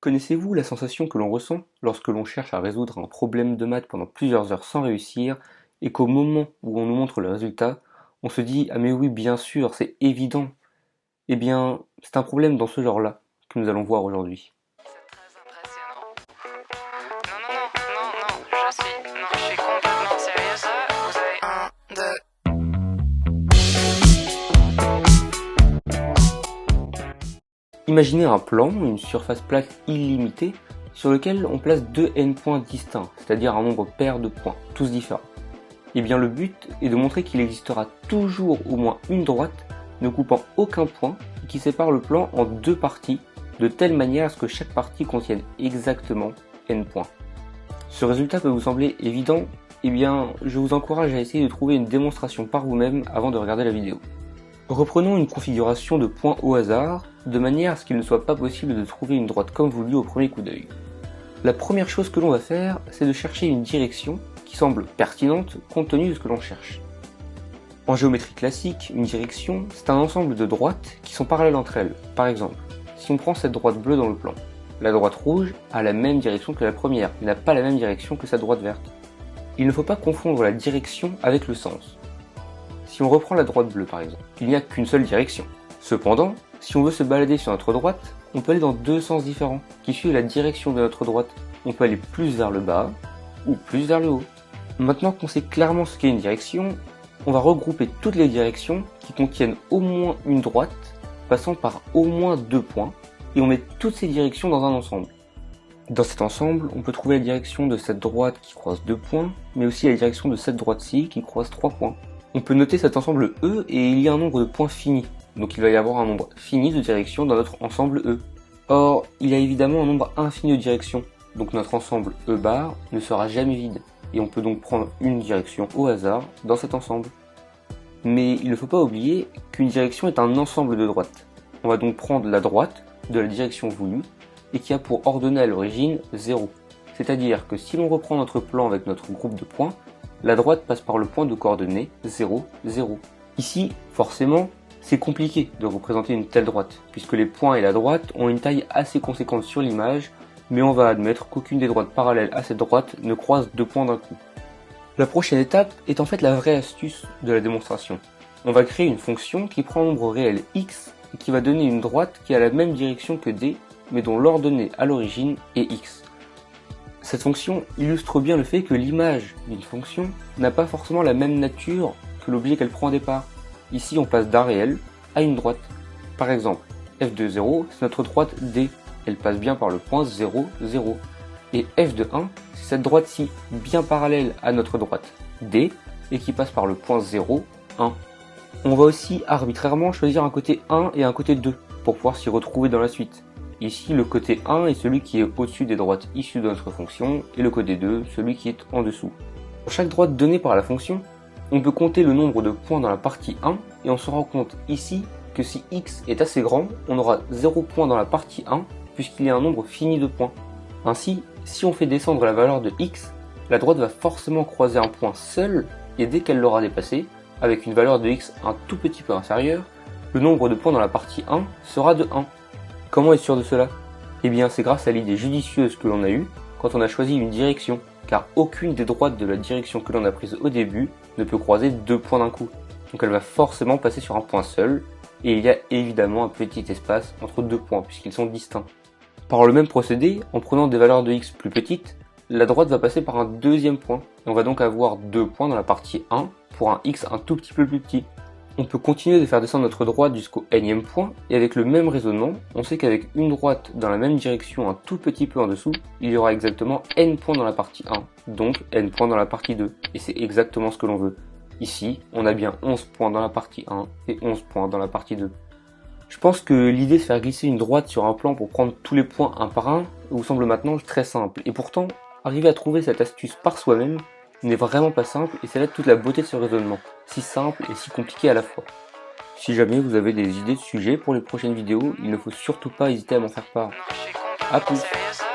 Connaissez-vous la sensation que l'on ressent lorsque l'on cherche à résoudre un problème de maths pendant plusieurs heures sans réussir et qu'au moment où on nous montre le résultat, on se dit «Ah mais oui, bien sûr, c'est évident». Eh bien, c'est un problème dans ce genre-là que nous allons voir aujourd'hui. C'est très impressionnant. Non, non, non, non, non, je suis complètement sérieuse là. Vous avez un, deux. Imaginez un plan, une surface plate illimitée, sur lequel on place deux n points distincts, c'est-à-dire un nombre pair de points, tous différents. Eh bien le but est de montrer qu'il existera toujours au moins une droite ne coupant aucun point et qui sépare le plan en deux parties, de telle manière à ce que chaque partie contienne exactement n points. Ce résultat peut vous sembler évident, eh bien je vous encourage à essayer de trouver une démonstration par vous-même avant de regarder la vidéo. Reprenons une configuration de points au hasard, de manière à ce qu'il ne soit pas possible de trouver une droite comme voulu au premier coup d'œil. La première chose que l'on va faire, c'est de chercher une direction qui semble pertinente compte tenu de ce que l'on cherche. En géométrie classique, une direction, c'est un ensemble de droites qui sont parallèles entre elles. Par exemple, si on prend cette droite bleue dans le plan, la droite rouge a la même direction que la première, mais n'a pas la même direction que sa droite verte. Il ne faut pas confondre la direction avec le sens. Si on reprend la droite bleue par exemple, il n'y a qu'une seule direction. Cependant, si on veut se balader sur notre droite, on peut aller dans deux sens différents, qui suivent la direction de notre droite. On peut aller plus vers le bas, ou plus vers le haut. Maintenant qu'on sait clairement ce qu'est une direction, on va regrouper toutes les directions qui contiennent au moins une droite, passant par au moins deux points, et on met toutes ces directions dans un ensemble. Dans cet ensemble, on peut trouver la direction de cette droite qui croise deux points, mais aussi la direction de cette droite-ci qui croise trois points. On peut noter cet ensemble E et il y a un nombre de points fini, donc il va y avoir un nombre fini de directions dans notre ensemble E. Or, il y a évidemment un nombre infini de directions, donc notre ensemble E bar ne sera jamais vide, et on peut donc prendre une direction au hasard dans cet ensemble. Mais il ne faut pas oublier qu'une direction est un ensemble de droites. On va donc prendre la droite de la direction voulue, et qui a pour ordonnée à l'origine 0. C'est-à-dire que si l'on reprend notre plan avec notre groupe de points, la droite passe par le point de coordonnées 0, 0. Ici, forcément, c'est compliqué de représenter une telle droite, puisque les points et la droite ont une taille assez conséquente sur l'image, mais on va admettre qu'aucune des droites parallèles à cette droite ne croise deux points d'un coup. La prochaine étape est en fait la vraie astuce de la démonstration. On va créer une fonction qui prend un nombre réel x et qui va donner une droite qui a la même direction que d, mais dont l'ordonnée à l'origine est x. Cette fonction illustre bien le fait que l'image d'une fonction n'a pas forcément la même nature que l'objet qu'elle prend au départ. Ici, on passe d'un réel à une droite. Par exemple, f de 0, c'est notre droite D. Elle passe bien par le point 0, 0. Et f de 1, c'est cette droite-ci, bien parallèle à notre droite D, et qui passe par le point 0, 1. On va aussi arbitrairement choisir un côté 1 et un côté 2, pour pouvoir s'y retrouver dans la suite. Ici, le côté 1 est celui qui est au-dessus des droites issues de notre fonction, et le côté 2, celui qui est en dessous. Pour chaque droite donnée par la fonction, on peut compter le nombre de points dans la partie 1, et on se rend compte ici que si x est assez grand, on aura 0 points dans la partie 1, puisqu'il y a un nombre fini de points. Ainsi, si on fait descendre la valeur de x, la droite va forcément croiser un point seul, et dès qu'elle l'aura dépassé, avec une valeur de x un tout petit peu inférieure, le nombre de points dans la partie 1 sera de 1. Comment être sûr de cela? Eh bien, c'est grâce à l'idée judicieuse que l'on a eue quand on a choisi une direction, car aucune des droites de la direction que l'on a prise au début ne peut croiser deux points d'un coup. Donc elle va forcément passer sur un point seul, et il y a évidemment un petit espace entre deux points, puisqu'ils sont distincts. Par le même procédé, en prenant des valeurs de x plus petites, la droite va passer par un deuxième point, et on va donc avoir deux points dans la partie 1 pour un x un tout petit peu plus petit. On peut continuer de faire descendre notre droite jusqu'au nème point, et avec le même raisonnement, on sait qu'avec une droite dans la même direction un tout petit peu en dessous, il y aura exactement n points dans la partie 1, donc n points dans la partie 2, et c'est exactement ce que l'on veut. Ici, on a bien 11 points dans la partie 1 et 11 points dans la partie 2. Je pense que l'idée de faire glisser une droite sur un plan pour prendre tous les points un par un vous semble maintenant très simple, et pourtant, arriver à trouver cette astuce par soi-même n'est vraiment pas simple, et c'est là toute la beauté de ce raisonnement, si simple et si compliqué à la fois. Si jamais vous avez des idées de sujets pour les prochaines vidéos, il ne faut surtout pas hésiter à m'en faire part. Non, je suis A complètement plus. sérieuse là.